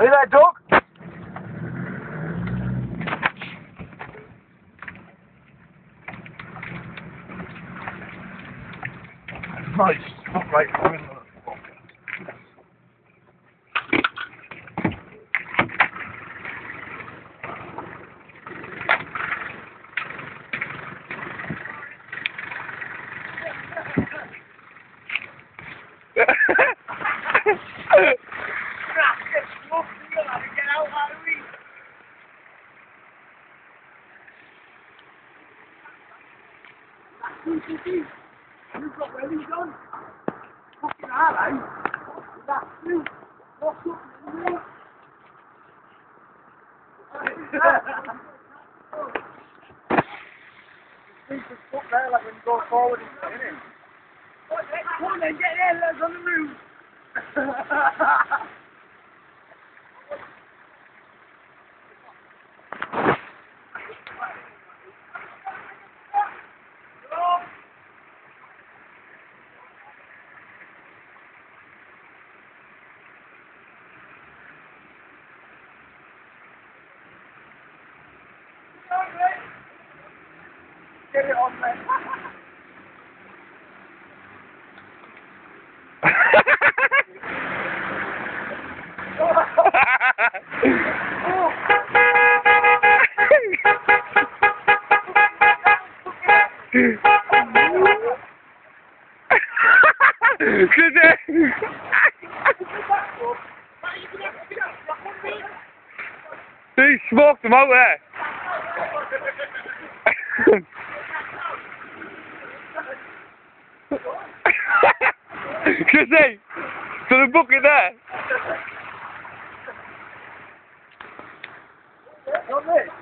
Are you there, Doug? Nice, stuck right in the middle of the fucker. You've got ready done. Fucking alright. That's you. What's up with me? Think the foot there like when you go forward into it, innit? Come on then, get there, legs on the roof. Get it on there. He smoked them out there. Chrissy, to the bucket there. Got this?